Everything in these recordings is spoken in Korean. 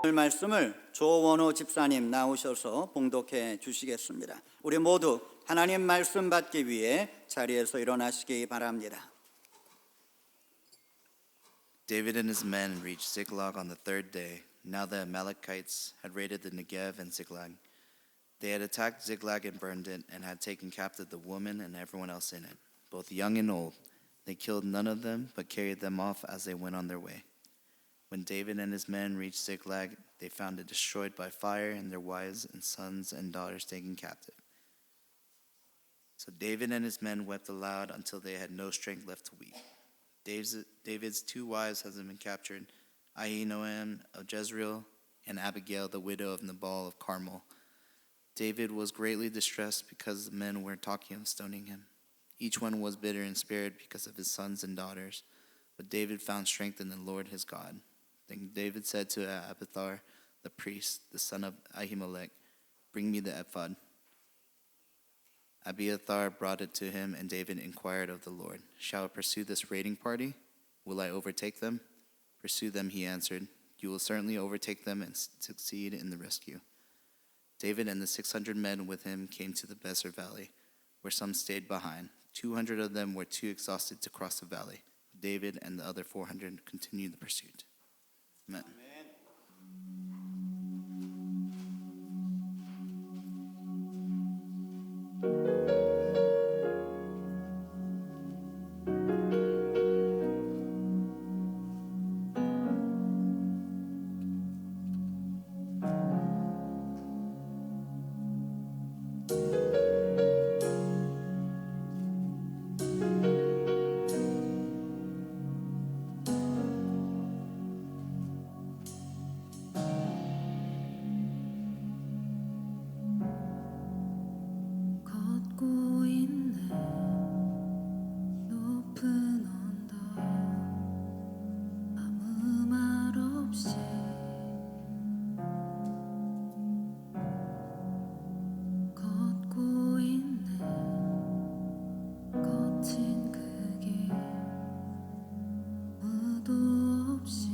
오늘 말씀을 조원호 집사님 나오셔서 봉독해 주시겠습니다. 우리 모두 하나님 말씀 받기 위해 자리에서 일어나시기 바랍니다. David and his men reached Ziklag on the third day. Now the Amalekites had raided the Negev and Ziklag. They had attacked Ziklag and burned it, and had taken captive the woman and everyone else in it, both young and old. They killed none of them, but carried them off as they went on their way. When David and his men reached Ziklag, they found it destroyed by fire, and their wives and sons and daughters taken captive. So David and his men wept aloud until they had no strength left to weep. David's two wives had been captured, Ahinoam of Jezreel and Abigail, the widow of Nabal of Carmel. David was greatly distressed because the men were talking of stoning him. Each one was bitter in spirit because of his sons and daughters. But David found strength in the Lord his God. Then David said to Abiathar the priest, the son of Ahimelech, "Bring me the ephod." Abiathar brought it to him, and David inquired of the Lord, "Shall I pursue this raiding party? Will I overtake them?" "Pursue them," he answered. "You will certainly overtake them and succeed in the rescue." David and the 600 men with him came to the Beser Valley, where some stayed behind. 200 of them were too exhausted to cross the valley. David and the other 400 continued the pursuit. Amen. 걷고 있는 높은 언덕 아무 말 없이 걷고 있는 거친 그 길 아무도 없이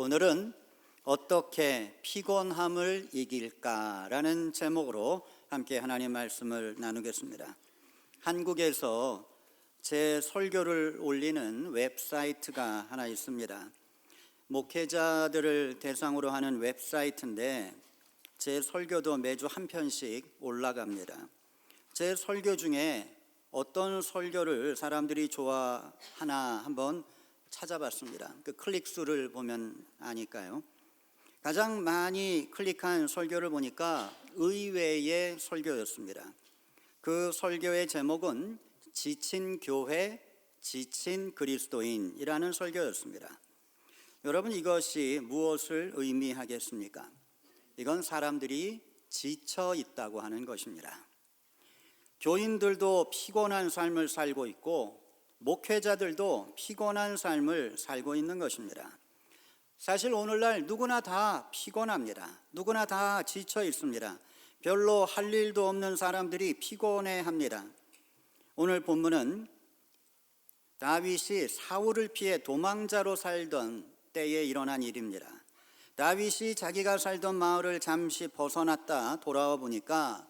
오늘은 어떻게 피곤함을 이길까라는 제목으로 함께 하나님 말씀을 나누겠습니다. 한국에서 제 설교를 올리는 웹사이트가 하나 있습니다. 목회자들을 대상으로 하는 웹사이트인데 제 설교도 매주 한 편씩 올라갑니다. 제 설교 중에 어떤 설교를 사람들이 좋아하나 한번 찾아봤습니다. 그 클릭수를 보면 아니까요. 가장 많이 클릭한 설교를 보니까 의외의 설교였습니다. 그 설교의 제목은 지친 교회, 지친 그리스도인이라는 설교였습니다. 여러분, 이것이 무엇을 의미하겠습니까? 이건 사람들이 지쳐 있다고 하는 것입니다. 교인들도 피곤한 삶을 살고 있고 목회자들도 피곤한 삶을 살고 있는 것입니다. 사실 오늘날 누구나 다 피곤합니다. 누구나 다 지쳐 있습니다. 별로 할 일도 없는 사람들이 피곤해합니다. 오늘 본문은 다윗이 사울을 피해 도망자로 살던 때에 일어난 일입니다. 다윗이 자기가 살던 마을을 잠시 벗어났다 돌아와 보니까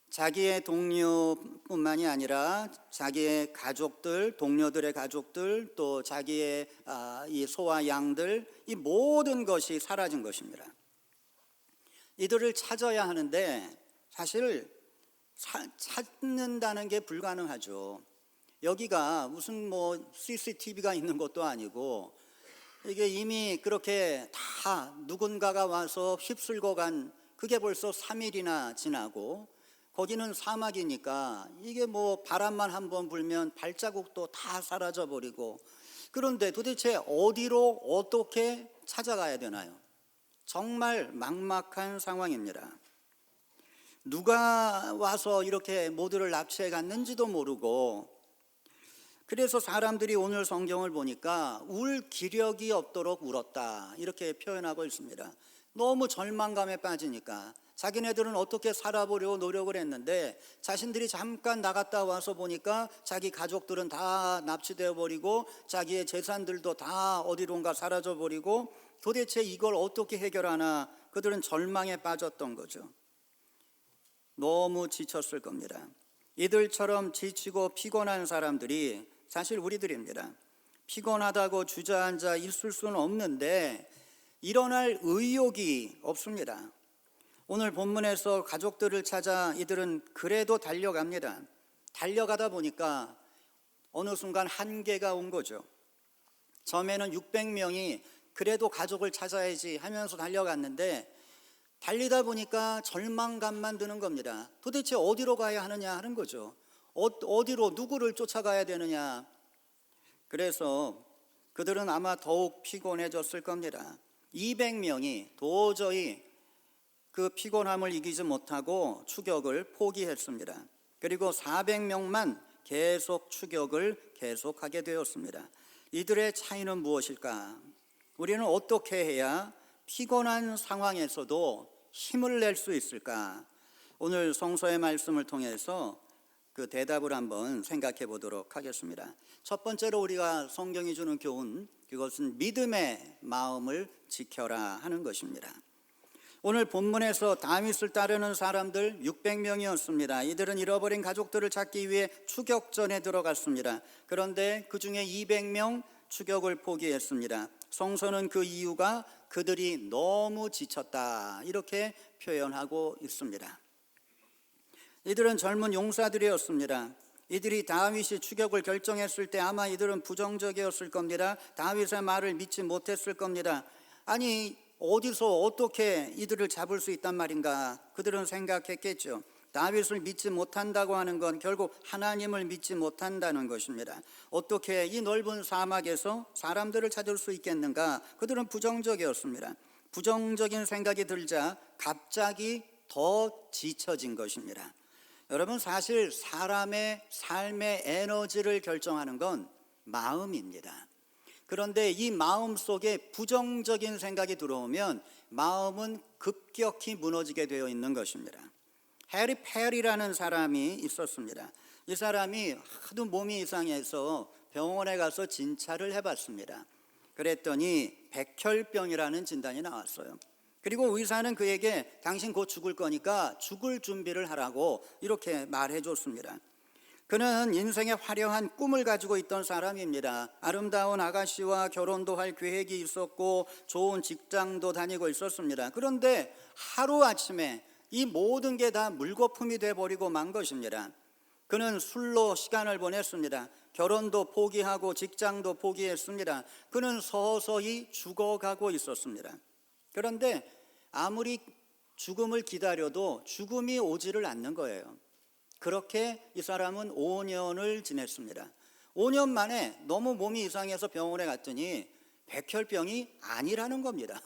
자기의 동료뿐만이 아니라 자기의 가족들, 동료들의 가족들, 또 자기의 이 소와 양들, 이 모든 것이 사라진 것입니다. 이들을 찾아야 하는데 사실 찾는다는 게 불가능하죠. 여기가 무슨 CCTV가 있는 것도 아니고 이게 이미 그렇게 다 누군가가 와서 휩쓸고 간 그게 벌써 3일이나 지나고 거기는 사막이니까 이게 바람만 한번 불면 발자국도 다 사라져 버리고, 그런데 도대체 어디로 어떻게 찾아가야 되나요? 정말 막막한 상황입니다. 누가 와서 이렇게 모두를 납치해 갔는지도 모르고, 그래서 사람들이 오늘 성경을 보니까 울 기력이 없도록 울었다 이렇게 표현하고 있습니다. 너무 절망감에 빠지니까 자기네들은 어떻게 살아보려고 노력을 했는데 자신들이 잠깐 나갔다 와서 보니까 자기 가족들은 다 납치되어 버리고 자기의 재산들도 다 어디론가 사라져 버리고, 도대체 이걸 어떻게 해결하나 그들은 절망에 빠졌던 거죠. 너무 지쳤을 겁니다. 이들처럼 지치고 피곤한 사람들이 사실 우리들입니다. 피곤하다고 주저앉아 있을 수는 없는데 일어날 의욕이 없습니다. 오늘 본문에서 가족들을 찾아 이들은 그래도 달려갑니다. 달려가다 보니까 어느 순간 한계가 온 거죠. 처음에는 600명이 그래도 가족을 찾아야지 하면서 달려갔는데 달리다 보니까 절망감만 드는 겁니다. 도대체 어디로 가야 하느냐 하는 거죠. 어디로 누구를 쫓아가야 되느냐. 그래서 그들은 아마 더욱 피곤해졌을 겁니다. 200명이 도저히 그 피곤함을 이기지 못하고 추격을 포기했습니다. 그리고 400명만 계속 추격을 계속하게 되었습니다. 이들의 차이는 무엇일까? 우리는 어떻게 해야 피곤한 상황에서도 힘을 낼 수 있을까? 오늘 성서의 말씀을 통해서 그 대답을 한번 생각해 보도록 하겠습니다. 첫 번째로 우리가 성경이 주는 교훈, 그것은 믿음의 마음을 지켜라 하는 것입니다. 오늘 본문에서 다윗을 따르는 사람들 600명이었습니다. 이들은 잃어버린 가족들을 찾기 위해 추격전에 들어갔습니다. 그런데 그 중에 200명 추격을 포기했습니다. 성서는 그 이유가 그들이 너무 지쳤다 이렇게 표현하고 있습니다. 이들은 젊은 용사들이었습니다. 이들이 다윗이 추격을 결정했을 때 아마 이들은 부정적이었을 겁니다. 다윗의 말을 믿지 못했을 겁니다. 아니, 어디서 어떻게 이들을 잡을 수 있단 말인가 그들은 생각했겠죠. 다윗을 믿지 못한다고 하는 건 결국 하나님을 믿지 못한다는 것입니다. 어떻게 이 넓은 사막에서 사람들을 찾을 수 있겠는가? 그들은 부정적이었습니다. 부정적인 생각이 들자 갑자기 더 지쳐진 것입니다. 여러분, 사실 사람의 삶의 에너지를 결정하는 건 마음입니다. 그런데 이 마음 속에 부정적인 생각이 들어오면 마음은 급격히 무너지게 되어 있는 것입니다. 해리 페리라는 사람이 있었습니다. 이 사람이 하도 몸이 이상해서 병원에 가서 진찰을 해봤습니다. 그랬더니 백혈병이라는 진단이 나왔어요. 그리고 의사는 그에게 당신 곧 죽을 거니까 죽을 준비를 하라고 이렇게 말해 줬습니다. 그는 인생의 화려한 꿈을 가지고 있던 사람입니다. 아름다운 아가씨와 결혼도 할 계획이 있었고 좋은 직장도 다니고 있었습니다. 그런데 하루아침에 이 모든 게 다 물거품이 돼버리고 만 것입니다. 그는 술로 시간을 보냈습니다. 결혼도 포기하고 직장도 포기했습니다. 그는 서서히 죽어가고 있었습니다. 그런데 아무리 죽음을 기다려도 죽음이 오지를 않는 거예요. 그렇게 이 사람은 5년을 지냈습니다. 5년 만에 너무 몸이 이상해서 병원에 갔더니 백혈병이 아니라는 겁니다.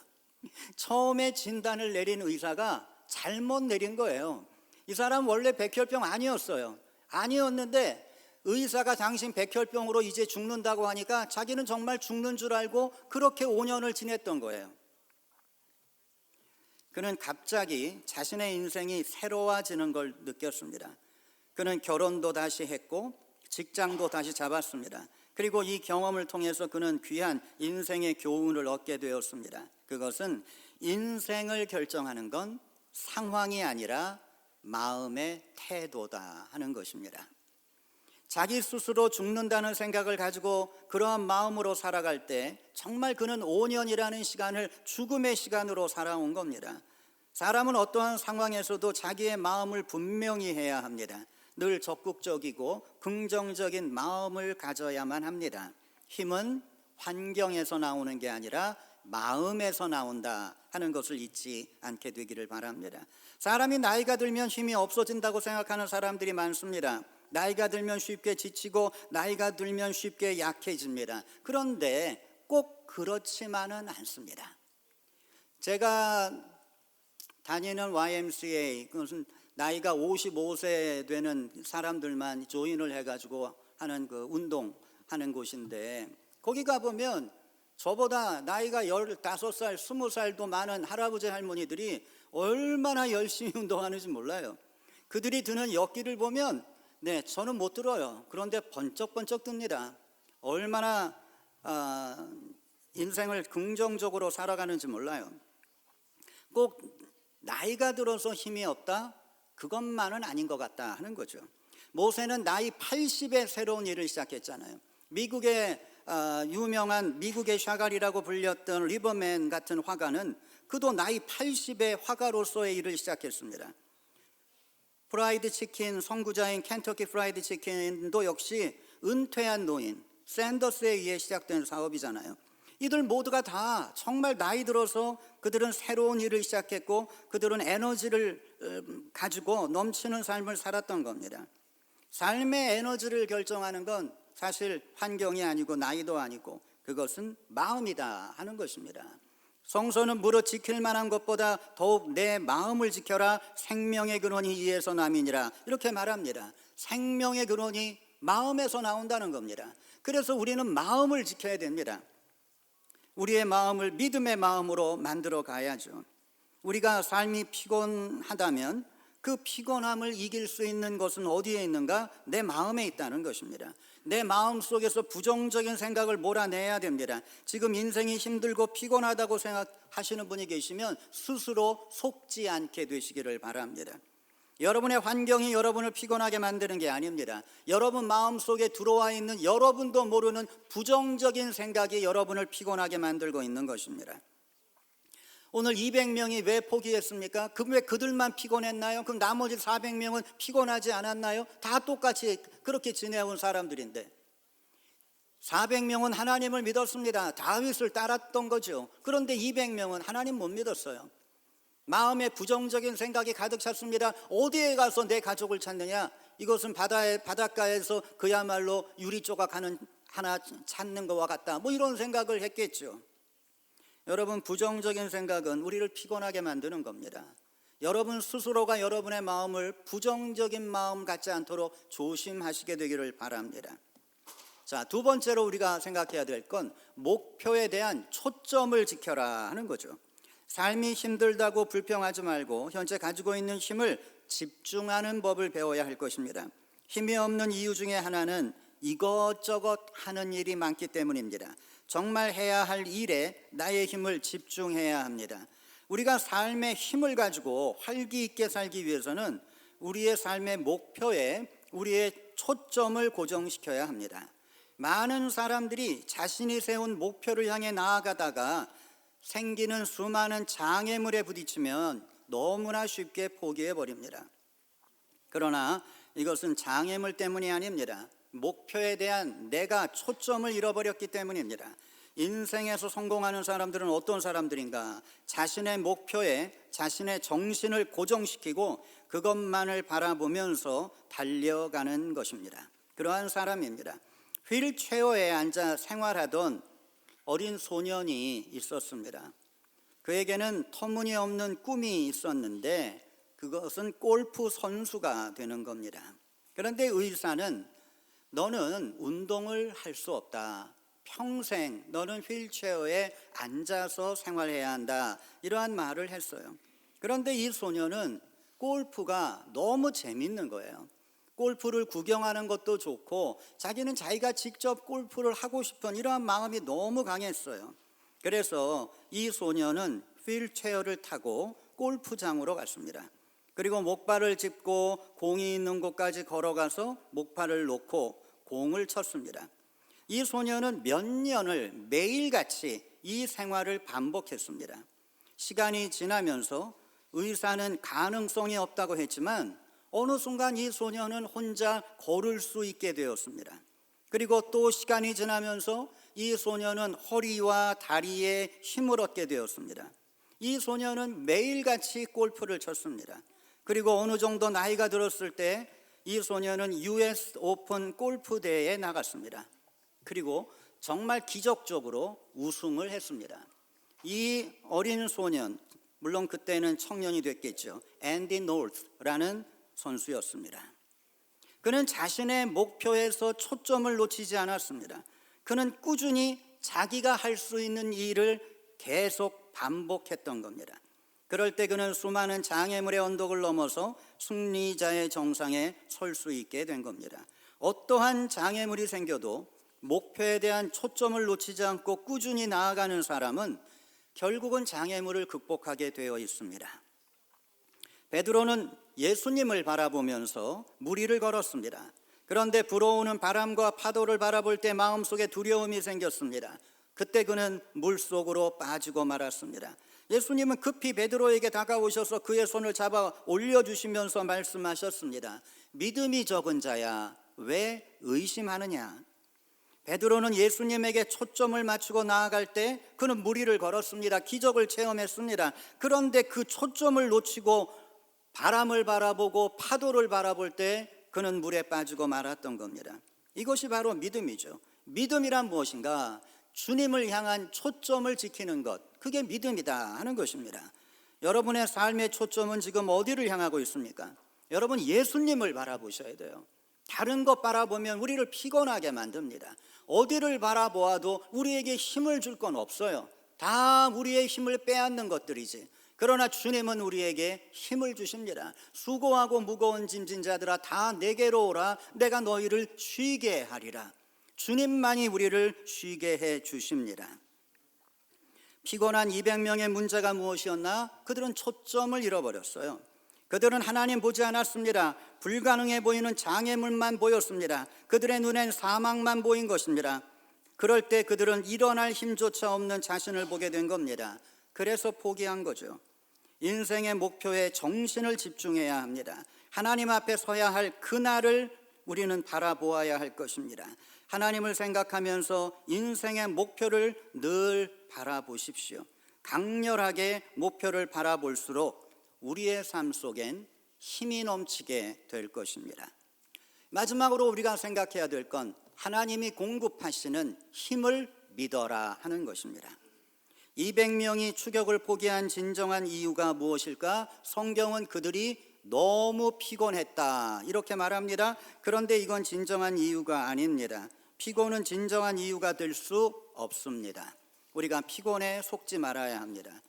처음에 진단을 내린 의사가 잘못 내린 거예요. 이 사람 원래 백혈병 아니었어요. 아니었는데 의사가 당신 백혈병으로 이제 죽는다고 하니까 자기는 정말 죽는 줄 알고 그렇게 5년을 지냈던 거예요. 그는 갑자기 자신의 인생이 새로워지는 걸 느꼈습니다. 그는 결혼도 다시 했고 직장도 다시 잡았습니다. 그리고 이 경험을 통해서 그는 귀한 인생의 교훈을 얻게 되었습니다. 그것은 인생을 결정하는 건 상황이 아니라 마음의 태도다 하는 것입니다. 자기 스스로 죽는다는 생각을 가지고 그러한 마음으로 살아갈 때 정말 그는 5년이라는 시간을 죽음의 시간으로 살아온 겁니다. 사람은 어떠한 상황에서도 자기의 마음을 분명히 해야 합니다. 늘 적극적이고 긍정적인 마음을 가져야만 합니다. 힘은 환경에서 나오는 게 아니라 마음에서 나온다 하는 것을 잊지 않게 되기를 바랍니다. 사람이 나이가 들면 힘이 없어진다고 생각하는 사람들이 많습니다. 나이가 들면 쉽게 지치고 나이가 들면 쉽게 약해집니다. 그런데 꼭 그렇지만은 않습니다. 제가 다니는 YMCA, 그것은 나이가 55세 되는 사람들만 조인을 해가지고 하는 그 운동하는 곳인데 거기 가보면 저보다 나이가 15살, 20살도 많은 할아버지 할머니들이 얼마나 열심히 운동하는지 몰라요. 그들이 드는 역기를 보면 네, 저는 못 들어요. 그런데 번쩍번쩍 듭니다. 얼마나 인생을 긍정적으로 살아가는지 몰라요. 꼭 나이가 들어서 힘이 없다? 그것만은 아닌 것 같다 하는 거죠. 모세는 나이 80에 새로운 일을 시작했잖아요. 미국의 유명한 미국의 샤갈이라고 불렸던 리버맨 같은 화가는 그도 나이 80에 화가로서의 일을 시작했습니다. 프라이드 치킨 선구자인 켄터키 프라이드 치킨도 역시 은퇴한 노인 샌더스에 의해 시작된 사업이잖아요. 이들 모두가 다 정말 나이 들어서 그들은 새로운 일을 시작했고 그들은 에너지를 가지고 넘치는 삶을 살았던 겁니다. 삶의 에너지를 결정하는 건 사실 환경이 아니고 나이도 아니고 그것은 마음이다 하는 것입니다. 성서는 무릇 지킬 만한 것보다 더욱 내 마음을 지켜라 생명의 근원이 이에서 남이니라 이렇게 말합니다. 생명의 근원이 마음에서 나온다는 겁니다. 그래서 우리는 마음을 지켜야 됩니다. 우리의 마음을 믿음의 마음으로 만들어 가야죠. 우리가 삶이 피곤하다면 그 피곤함을 이길 수 있는 것은 어디에 있는가? 내 마음에 있다는 것입니다. 내 마음 속에서 부정적인 생각을 몰아내야 됩니다. 지금 인생이 힘들고 피곤하다고 생각하시는 분이 계시면 스스로 속지 않게 되시기를 바랍니다. 여러분의 환경이 여러분을 피곤하게 만드는 게 아닙니다. 여러분 마음속에 들어와 있는 여러분도 모르는 부정적인 생각이 여러분을 피곤하게 만들고 있는 것입니다. 오늘 200명이 왜 포기했습니까? 왜 그들만 피곤했나요? 그럼 나머지 400명은 피곤하지 않았나요? 다 똑같이 그렇게 지내온 사람들인데 400명은 하나님을 믿었습니다. 다윗을 따랐던 거죠. 그런데 200명은 하나님 못 믿었어요. 마음에 부정적인 생각이 가득 찼습니다. 어디에 가서 내 가족을 찾느냐? 이것은 바닷가에서 그야말로 유리 조각 하나 찾는 것과 같다. 뭐 이런 생각을 했겠죠. 여러분 부정적인 생각은 우리를 피곤하게 만드는 겁니다. 여러분 스스로가 여러분의 마음을 부정적인 마음 갖지 않도록 조심하시게 되기를 바랍니다. 자, 두 번째로 우리가 생각해야 될 건 목표에 대한 초점을 지켜라 하는 거죠. 삶이 힘들다고 불평하지 말고 현재 가지고 있는 힘을 집중하는 법을 배워야 할 것입니다. 힘이 없는 이유 중에 하나는 이것저것 하는 일이 많기 때문입니다. 정말 해야 할 일에 나의 힘을 집중해야 합니다. 우리가 삶의 힘을 가지고 활기 있게 살기 위해서는 우리의 삶의 목표에 우리의 초점을 고정시켜야 합니다. 많은 사람들이 자신이 세운 목표를 향해 나아가다가 생기는 수많은 장애물에 부딪히면 너무나 쉽게 포기해 버립니다. 그러나 이것은 장애물 때문이 아닙니다. 목표에 대한 내가 초점을 잃어버렸기 때문입니다. 인생에서 성공하는 사람들은 어떤 사람들인가? 자신의 목표에 자신의 정신을 고정시키고 그것만을 바라보면서 달려가는 것입니다. 그러한 사람입니다. 휠체어에 앉아 생활하던 어린 소년이 있었습니다. 그에게는 터무니없는 꿈이 있었는데 그것은 골프 선수가 되는 겁니다. 그런데 의사는 너는 운동을 할 수 없다. 평생 너는 휠체어에 앉아서 생활해야 한다. 이러한 말을 했어요. 그런데 이 소년은 골프가 너무 재밌는 거예요. 골프를 구경하는 것도 좋고 자기는 자기가 직접 골프를 하고 싶은 이러한 마음이 너무 강했어요. 그래서 이 소년은 휠체어를 타고 골프장으로 갔습니다. 그리고 목발을 짚고 공이 있는 곳까지 걸어가서 목발을 놓고 공을 쳤습니다. 이 소년은 몇 년을 매일같이 이 생활을 반복했습니다. 시간이 지나면서 의사는 가능성이 없다고 했지만 어느 순간 이 소년은 혼자 걸을 수 있게 되었습니다. 그리고 또 시간이 지나면서 이 소년은 허리와 다리에 힘을 얻게 되었습니다. 이 소년은 매일같이 골프를 쳤습니다. 그리고 어느 정도 나이가 들었을 때 이 소년은 US 오픈 골프 대회에 나갔습니다. 그리고 정말 기적적으로 우승을 했습니다. 이 어린 소년, 물론 그때는 청년이 됐겠죠. 앤디 노스라는 선수였습니다. 그는 자신의 목표에서 초점을 놓치지 않았습니다. 그는 꾸준히 자기가 할 수 있는 일을 계속 반복했던 겁니다. 그럴 때 그는 수많은 장애물의 언덕을 넘어서 승리자의 정상에 설 수 있게 된 겁니다. 어떠한 장애물이 생겨도 목표에 대한 초점을 놓치지 않고 꾸준히 나아가는 사람은 결국은 장애물을 극복하게 되어 있습니다. 베드로는 예수님을 바라보면서 무리를 걸었습니다. 그런데 불어오는 바람과 파도를 바라볼 때 마음속에 두려움이 생겼습니다. 그때 그는 물속으로 빠지고 말았습니다. 예수님은 급히 베드로에게 다가오셔서 그의 손을 잡아 올려주시면서 말씀하셨습니다. 믿음이 적은 자야, 왜 의심하느냐? 베드로는 예수님에게 초점을 맞추고 나아갈 때 그는 무리를 걸었습니다. 기적을 체험했습니다. 그런데 그 초점을 놓치고 바람을 바라보고 파도를 바라볼 때 그는 물에 빠지고 말았던 겁니다. 이것이 바로 믿음이죠. 믿음이란 무엇인가? 주님을 향한 초점을 지키는 것, 그게 믿음이다 하는 것입니다. 여러분의 삶의 초점은 지금 어디를 향하고 있습니까? 여러분 예수님을 바라보셔야 돼요. 다른 것 바라보면 우리를 피곤하게 만듭니다. 어디를 바라보아도 우리에게 힘을 줄 건 없어요. 다 우리의 힘을 빼앗는 것들이지. 그러나 주님은 우리에게 힘을 주십니다. 수고하고 무거운 짐진 자들아 다 내게로 오라. 내가 너희를 쉬게 하리라. 주님만이 우리를 쉬게 해 주십니다. 피곤한 200명의 문제가 무엇이었나? 그들은 초점을 잃어버렸어요. 그들은 하나님 보지 않았습니다. 불가능해 보이는 장애물만 보였습니다. 그들의 눈엔 사망만 보인 것입니다. 그럴 때 그들은 일어날 힘조차 없는 자신을 보게 된 겁니다. 그래서 포기한 거죠. 인생의 목표에 정신을 집중해야 합니다. 하나님 앞에 서야 할 그날을 우리는 바라보아야 할 것입니다. 하나님을 생각하면서 인생의 목표를 늘 바라보십시오. 강렬하게 목표를 바라볼수록 우리의 삶 속엔 힘이 넘치게 될 것입니다. 마지막으로 우리가 생각해야 될 건 하나님이 공급하시는 힘을 믿어라 하는 것입니다. 200명이 추격을 포기한 진정한 이유가 무엇일까? 성경은 그들이 너무 피곤했다 이렇게 말합니다. 그런데 이건 진정한 이유가 아닙니다. 피곤은 진정한 이유가 될 수 없습니다. 우리가 피곤에 속지 말아야 합니다.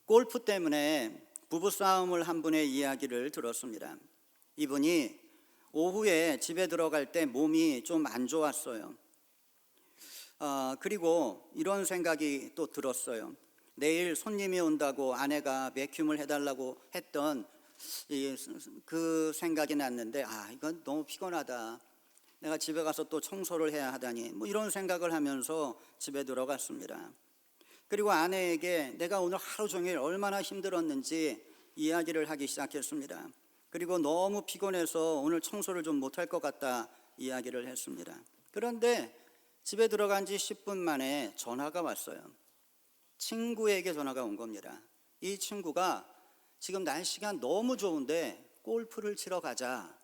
골프 때문에 부부싸움을 한 분의 이야기를 들었습니다. 이분이 오후에 집에 들어갈 때 몸이 좀 안 좋았어요. 그리고 이런 생각이 또 들었어요. 내일 손님이 온다고 아내가 베큐um을 해달라고 했던 그 생각이 났는데, 이건 너무 피곤하다. 내가 집에 가서 또 청소를 해야 하다니, 뭐 이런 생각을 하면서 집에 들어갔습니다. 그리고 아내에게 내가 오늘 하루 종일 얼마나 힘들었는지 이야기를 하기 시작했습니다. 그리고 너무 피곤해서 오늘 청소를 좀 못할 것 같다 이야기를 했습니다. 그런데 집에 들어간 지 10분 만에 전화가 왔어요. 친구에게 전화가 온 겁니다. 이 친구가 지금 날씨가 너무 좋은데 골프를 치러 가자.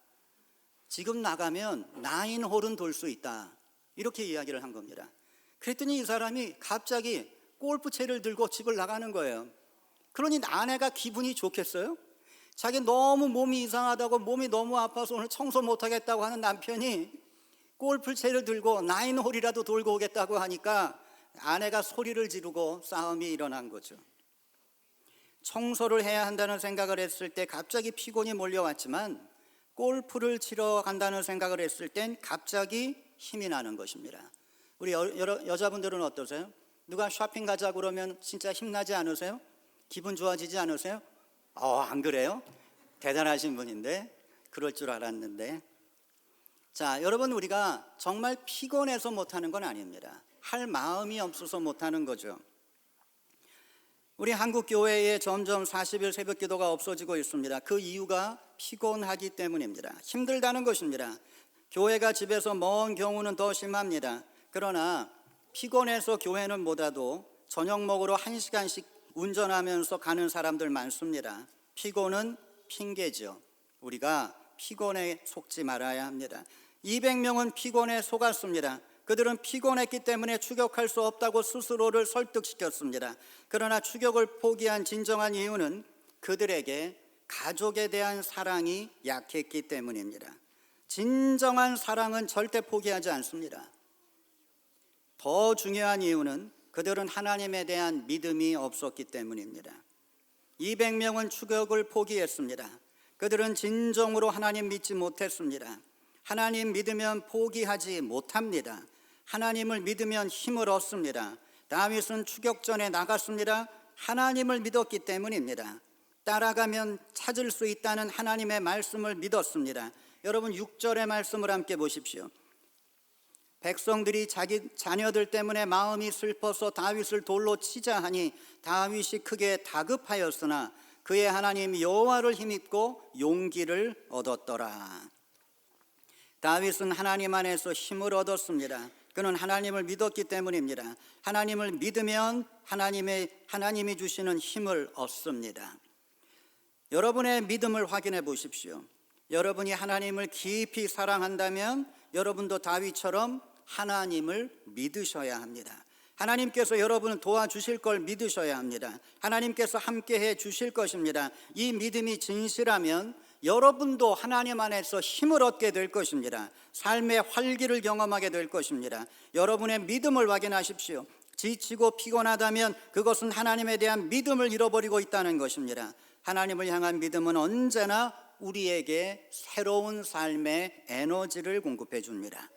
지금 나가면 9홀은 돌 수 있다. 이렇게 이야기를 한 겁니다. 그랬더니 이 사람이 갑자기 골프채를 들고 집을 나가는 거예요. 그러니 아내가 기분이 좋겠어요? 자기 너무 몸이 이상하다고, 몸이 너무 아파서 오늘 청소 못하겠다고 하는 남편이 골프채를 들고 9홀이라도 돌고 오겠다고 하니까 아내가 소리를 지르고 싸움이 일어난 거죠. 청소를 해야 한다는 생각을 했을 때 갑자기 피곤이 몰려왔지만, 골프를 치러 간다는 생각을 했을 땐 갑자기 힘이 나는 것입니다. 우리 여자분들은 어떠세요? 누가 쇼핑 가자 그러면 진짜 힘나지 않으세요? 기분 좋아지지 않으세요? 안 그래요? 대단하신 분인데, 그럴 줄 알았는데. 자, 여러분, 우리가 정말 피곤해서 못하는 건 아닙니다. 할 마음이 없어서 못하는 거죠. 우리 한국 교회에 점점 40일 새벽 기도가 없어지고 있습니다. 그 이유가 피곤하기 때문입니다. 힘들다는 것입니다. 교회가 집에서 먼 경우는 더 심합니다. 그러나 피곤해서 교회는 못 와도 저녁 먹으러 1시간씩 운전하면서 가는 사람들 많습니다. 피곤은 핑계죠. 우리가 피곤에 속지 말아야 합니다. 200명은 피곤에 속았습니다. 그들은 피곤했기 때문에 추격할 수 없다고 스스로를 설득시켰습니다. 그러나 추격을 포기한 진정한 이유는 그들에게 가족에 대한 사랑이 약했기 때문입니다. 진정한 사랑은 절대 포기하지 않습니다. 더 중요한 이유는 그들은 하나님에 대한 믿음이 없었기 때문입니다. 200명은 추격을 포기했습니다. 그들은 진정으로 하나님 믿지 못했습니다. 하나님 믿으면 포기하지 못합니다. 하나님을 믿으면 힘을 얻습니다. 다윗은 추격전에 나갔습니다. 하나님을 믿었기 때문입니다. 따라가면 찾을 수 있다는 하나님의 말씀을 믿었습니다. 여러분, 6절의 말씀을 함께 보십시오. 백성들이 자기 자녀들 때문에 마음이 슬퍼서 다윗을 돌로 치자 하니 다윗이 크게 다급하였으나 그의 하나님 여호와를 힘입고 용기를 얻었더라. 다윗은 하나님 안에서 힘을 얻었습니다. 그는 하나님을 믿었기 때문입니다. 하나님을 믿으면 하나님이 주시는 힘을 얻습니다. 여러분의 믿음을 확인해 보십시오. 여러분이 하나님을 깊이 사랑한다면 여러분도 다윗처럼 하나님을 믿으셔야 합니다. 하나님께서 여러분을 도와주실 걸 믿으셔야 합니다. 하나님께서 함께해 주실 것입니다. 이 믿음이 진실하면 여러분도 하나님 안에서 힘을 얻게 될 것입니다. 삶의 활기를 경험하게 될 것입니다. 여러분의 믿음을 확인하십시오. 지치고 피곤하다면 그것은 하나님에 대한 믿음을 잃어버리고 있다는 것입니다. 하나님을 향한 믿음은 언제나 우리에게 새로운 삶의 에너지를 공급해 줍니다.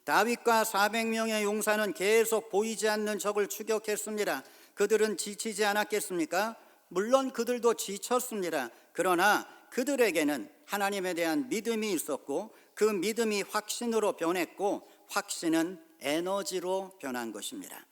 다윗과 400명의 용사는 계속 보이지 않는 적을 추격했습니다. 그들은 지치지 않았겠습니까? 물론 그들도 지쳤습니다. 그러나 그들에게는 하나님에 대한 믿음이 있었고 그 믿음이 확신으로 변했고 확신은 에너지로 변한 것입니다.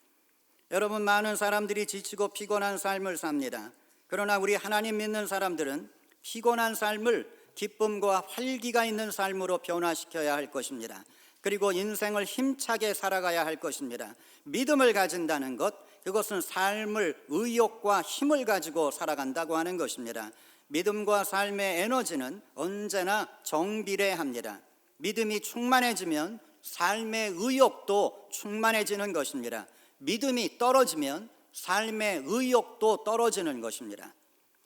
여러분, 많은 사람들이 지치고 피곤한 삶을 삽니다. 그러나 우리 하나님 믿는 사람들은 피곤한 삶을 기쁨과 활기가 있는 삶으로 변화시켜야 할 것입니다. 그리고 인생을 힘차게 살아가야 할 것입니다. 믿음을 가진다는 것, 그것은 삶을 의욕과 힘을 가지고 살아간다고 하는 것입니다. 믿음과 삶의 에너지는 언제나 정비례합니다. 믿음이 충만해지면 삶의 의욕도 충만해지는 것입니다. 믿음이 떨어지면 삶의 의욕도 떨어지는 것입니다.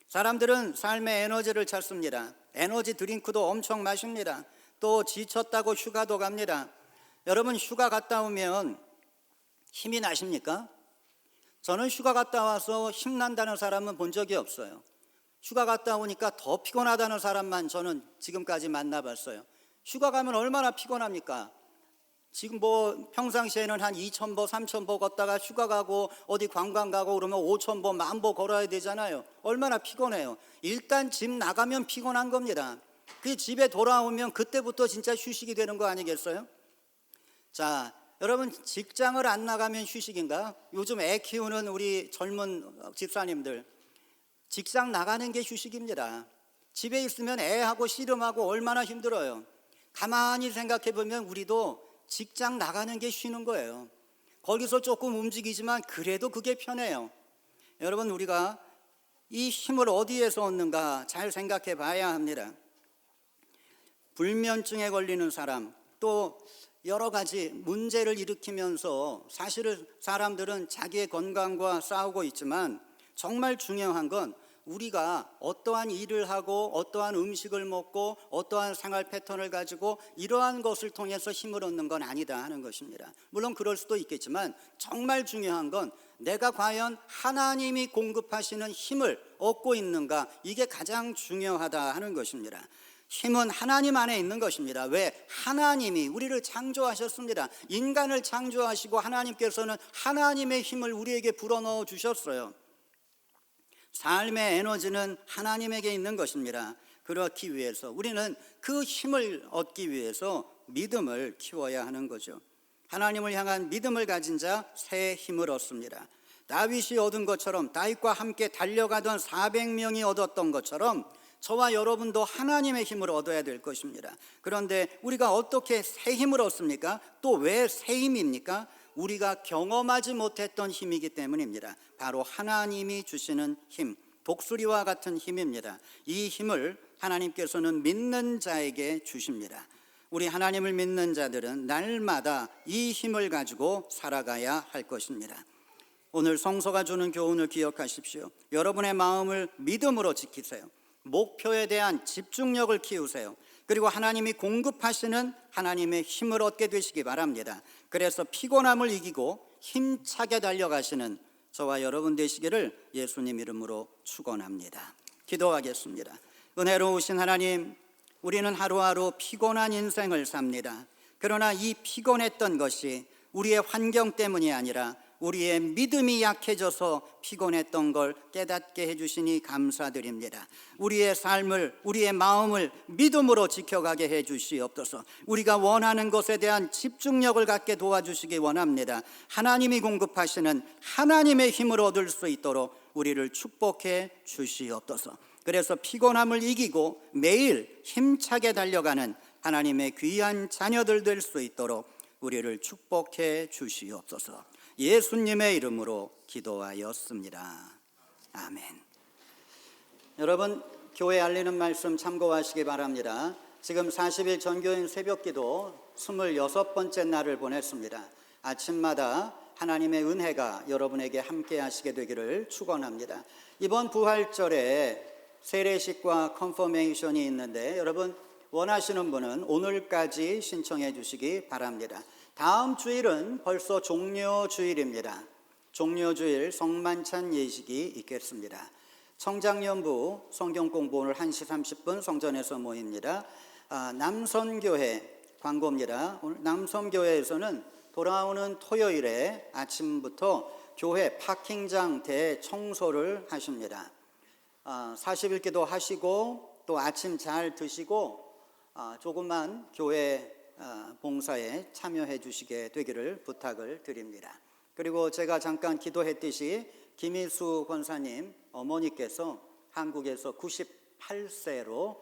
사람들은 삶의 에너지를 찾습니다. 에너지 드링크도 엄청 마십니다. 또 지쳤다고 휴가도 갑니다. 여러분, 휴가 갔다 오면 힘이 나십니까? 저는 휴가 갔다 와서 힘난다는 사람은 본 적이 없어요. 휴가 갔다 오니까 더 피곤하다는 사람만 저는 지금까지 만나봤어요. 휴가 가면 얼마나 피곤합니까? 지금 뭐 평상시에는 한 2,000보, 3,000보 걷다가 휴가 가고 어디 관광 가고 그러면 5,000보, 10,000보 걸어야 되잖아요. 얼마나 피곤해요. 일단 집 나가면 피곤한 겁니다. 그 집에 돌아오면 그때부터 진짜 휴식이 되는 거 아니겠어요? 자, 여러분 직장을 안 나가면 휴식인가? 요즘 애 키우는 우리 젊은 집사님들 직장 나가는 게 휴식입니다. 집에 있으면 애하고 씨름하고 얼마나 힘들어요. 가만히 생각해 보면 우리도 직장 나가는 게 쉬는 거예요. 거기서 조금 움직이지만 그래도 그게 편해요. 여러분 우리가 이 힘을 어디에서 얻는가 잘 생각해 봐야 합니다. 불면증에 걸리는 사람, 또 여러 가지 문제를 일으키면서 사실은 사람들은 자기의 건강과 싸우고 있지만 정말 중요한 건 우리가 어떠한 일을 하고 어떠한 음식을 먹고 어떠한 생활 패턴을 가지고 이러한 것을 통해서 힘을 얻는 건 아니다 하는 것입니다. 물론 그럴 수도 있겠지만 정말 중요한 건 내가 과연 하나님이 공급하시는 힘을 얻고 있는가, 이게 가장 중요하다 하는 것입니다. 힘은 하나님 안에 있는 것입니다. 왜? 하나님이 우리를 창조하셨습니다. 인간을 창조하시고 하나님께서는 하나님의 힘을 우리에게 불어넣어 주셨어요. 삶의 에너지는 하나님에게 있는 것입니다. 그렇기 위해서 우리는 그 힘을 얻기 위해서 믿음을 키워야 하는 거죠. 하나님을 향한 믿음을 가진 자 새 힘을 얻습니다. 다윗이 얻은 것처럼, 다윗과 함께 달려가던 400명이 얻었던 것처럼 저와 여러분도 하나님의 힘을 얻어야 될 것입니다. 그런데 우리가 어떻게 새 힘을 얻습니까? 또 왜 새 힘입니까? 우리가 경험하지 못했던 힘이기 때문입니다. 바로 하나님이 주시는 힘, 독수리와 같은 힘입니다. 이 힘을 하나님께서는 믿는 자에게 주십니다. 우리 하나님을 믿는 자들은 날마다 이 힘을 가지고 살아가야 할 것입니다. 오늘 성서가 주는 교훈을 기억하십시오. 여러분의 마음을 믿음으로 지키세요. 목표에 대한 집중력을 키우세요. 그리고 하나님이 공급하시는 하나님의 힘을 얻게 되시기 바랍니다. 그래서 피곤함을 이기고 힘차게 달려가시는 저와 여러분 되시기를 예수님 이름으로 축원합니다. 기도하겠습니다. 은혜로우신 하나님, 우리는 하루하루 피곤한 인생을 삽니다. 그러나 이 피곤했던 것이 우리의 환경 때문이 아니라 우리의 믿음이 약해져서 피곤했던 걸 깨닫게 해주시니 감사드립니다. 우리의 삶을, 우리의 마음을 믿음으로 지켜가게 해주시옵소서. 우리가 원하는 것에 대한 집중력을 갖게 도와주시기 원합니다. 하나님이 공급하시는 하나님의 힘을 얻을 수 있도록 우리를 축복해 주시옵소서. 그래서 피곤함을 이기고 매일 힘차게 달려가는 하나님의 귀한 자녀들 될 수 있도록 우리를 축복해 주시옵소서. 예수님의 이름으로 기도하였습니다. 아멘. 여러분, 교회 알리는 말씀 참고하시기 바랍니다. 지금 40일 전교인 새벽기도 26번째 날을 보냈습니다. 아침마다 하나님의 은혜가 여러분에게 함께 하시게 되기를 축원합니다. 이번 부활절에 세례식과 컨퍼메이션이 있는데 여러분 원하시는 분은 오늘까지 신청해 주시기 바랍니다. 다음 주일은 벌써 종료주일입니다. 종료주일 성만찬 예식이 있겠습니다. 청장년부 성경공부 오늘 1시 30분 성전에서 모입니다. 남선교회 광고입니다. 오늘 남선교회에서는 돌아오는 토요일에 아침부터 교회 파킹장 대청소를 하십니다. 40일 기도 하시고 또 아침 잘 드시고 조금만 교회 봉사에 참여해 주시게 되기를 부탁을 드립니다. 그리고 제가 잠깐 기도했듯이 김희수 권사님 어머니께서 한국에서 98세로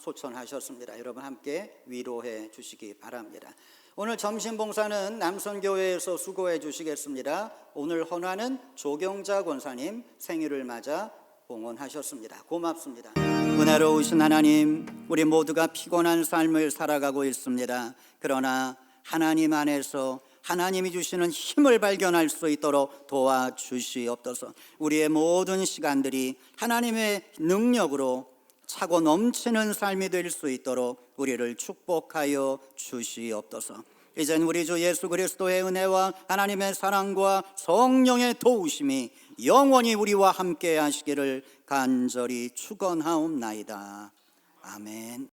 소천하셨습니다. 여러분 함께 위로해 주시기 바랍니다. 오늘 점심 봉사는 남선교회에서 수고해 주시겠습니다. 오늘 헌화는 조경자 권사님 생일을 맞아 봉헌하셨습니다. 고맙습니다. 은혜로우신 하나님, 우리 모두가 피곤한 삶을 살아가고 있습니다. 그러나 하나님 안에서 하나님이 주시는 힘을 발견할 수 있도록 도와주시옵소서. 우리의 모든 시간들이 하나님의 능력으로 차고 넘치는 삶이 될 수 있도록 우리를 축복하여 주시옵소서. 이젠 우리 주 예수 그리스도의 은혜와 하나님의 사랑과 성령의 도우심이 영원히 우리와 함께 하시기를 간절히 축원하옵나이다. 아멘.